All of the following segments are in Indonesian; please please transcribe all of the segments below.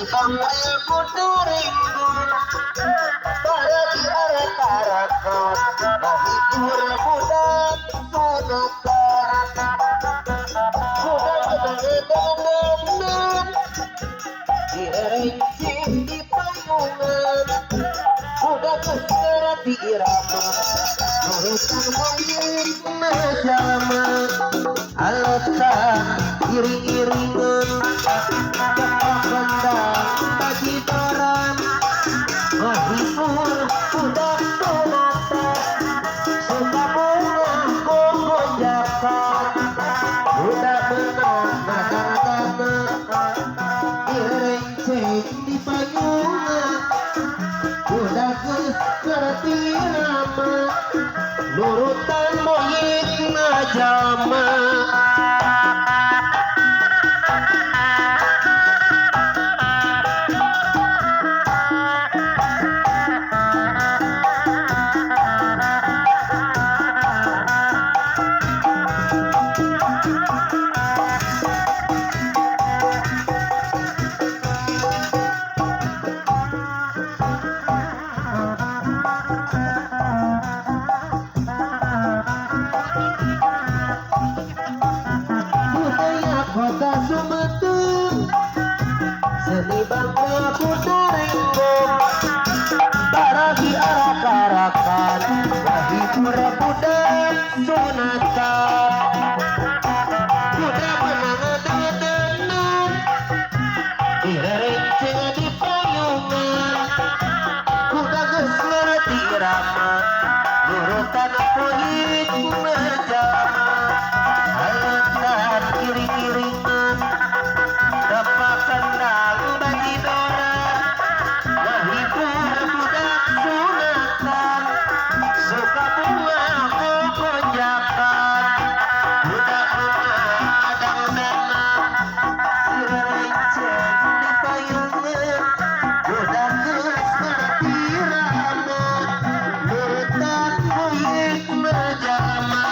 bangnya kudu ringgung para di arak-arakan menghibur budak sunatan budak gedang-gedang direncing di payungan budak segera diirama nurutan moyik menjalma aletan iring-iringan cepak kendang bagi doran menghibur budak sunatan suka bunga koko jakan budak menang nadar-nadar direnceng di payungan budak seperti rama nurutan moyik najama kota Sumatera seni bangga kudu ringgung para di arak-arakan menghibur budak sunatan budak menang dedenan direnceng di payungan budak geus ngerti irama nurutan poin menjalma aletan iring-iringan tepak kendang bagi doran menghibur budak sunatan suka bunga koko jakan budak adang-adang direnceng di payungan budak geus ngerti rama nurutan poin menjalma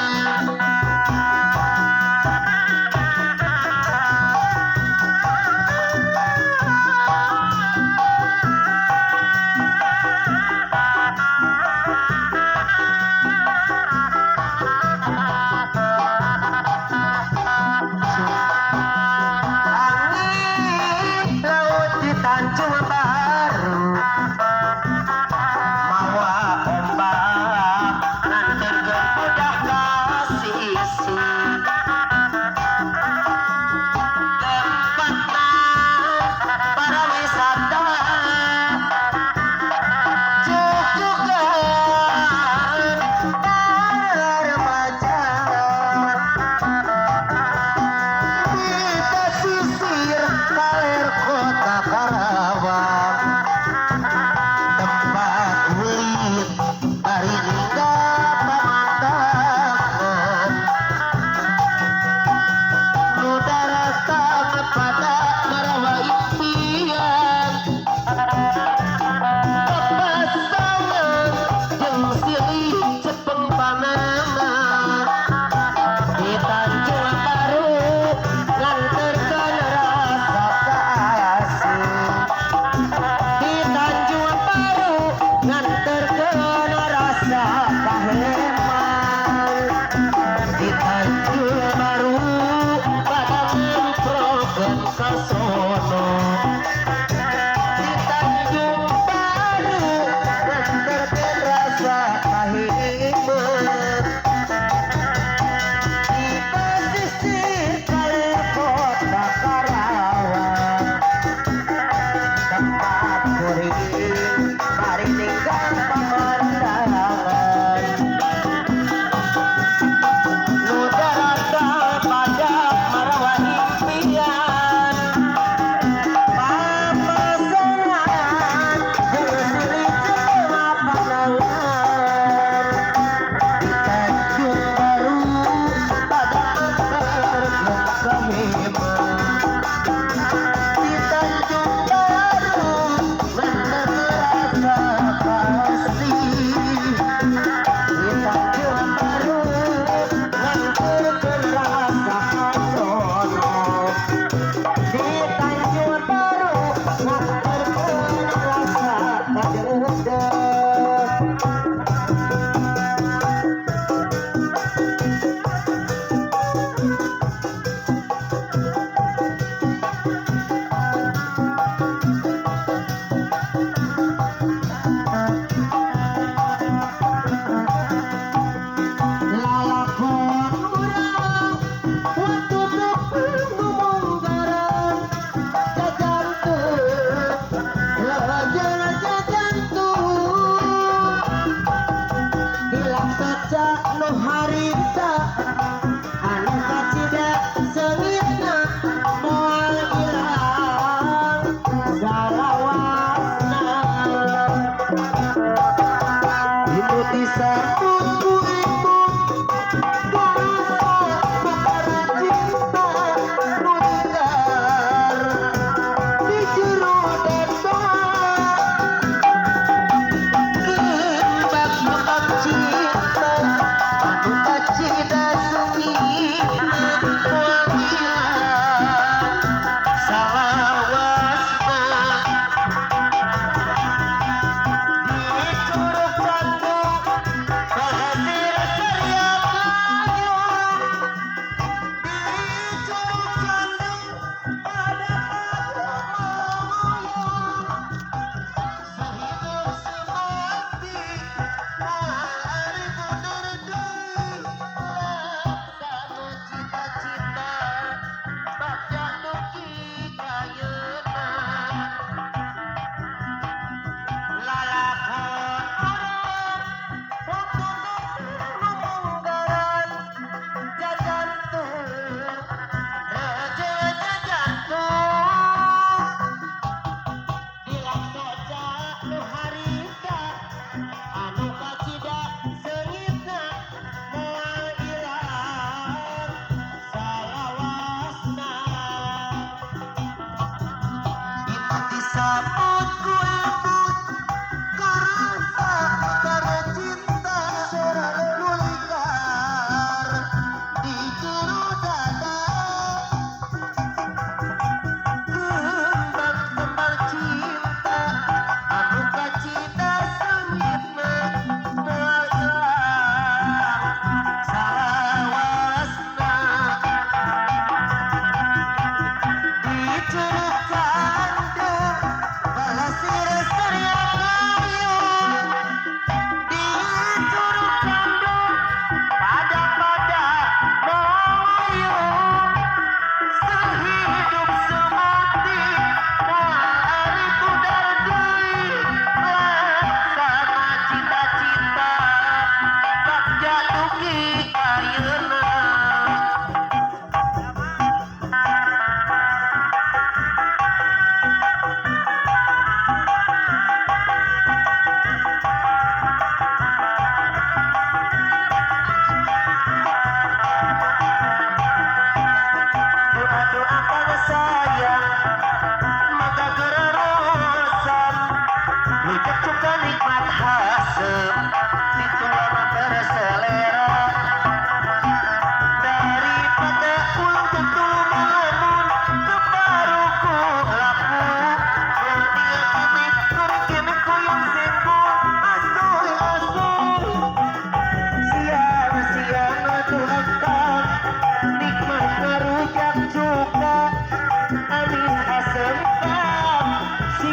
Tanjung Baru mawa ombak nganterkeun budak ka sisi tempatna para wisata jujugan para remaja di pesisir kaler kota Karawang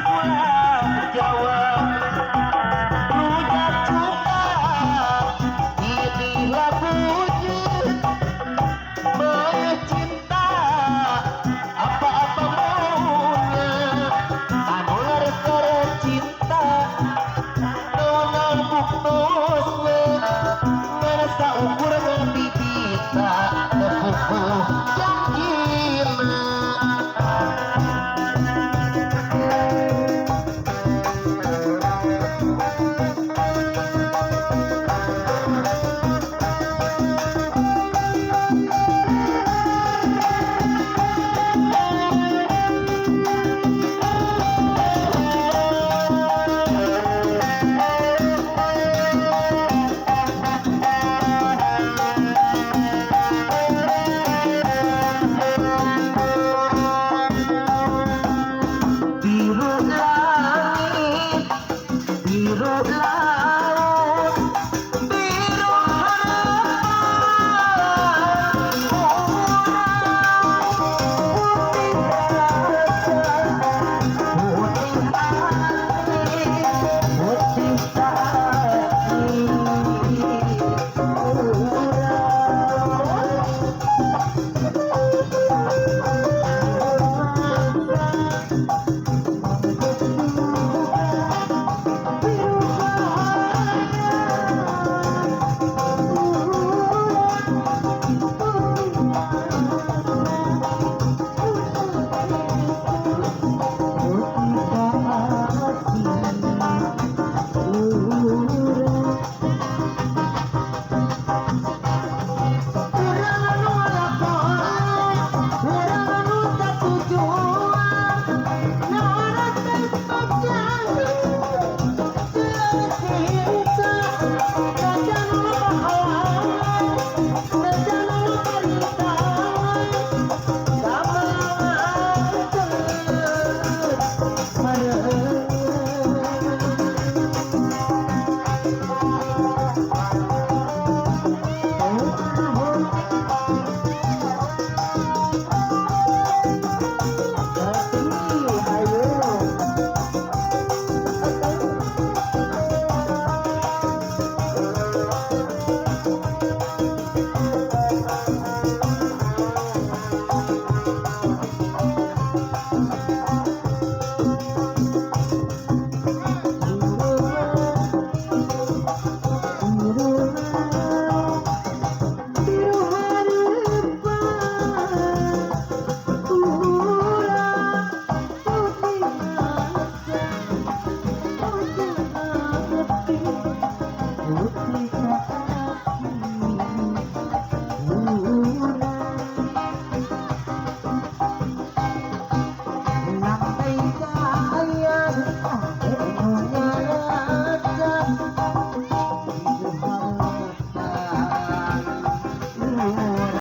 pulang Jawa rujak cuka inilah wujud mencinta apa-apa maunya anu laras cinta nonang buktos ngerasa ukur ngebibita yang gila biru langit biru laut biru harapan putih hati putih hati Putih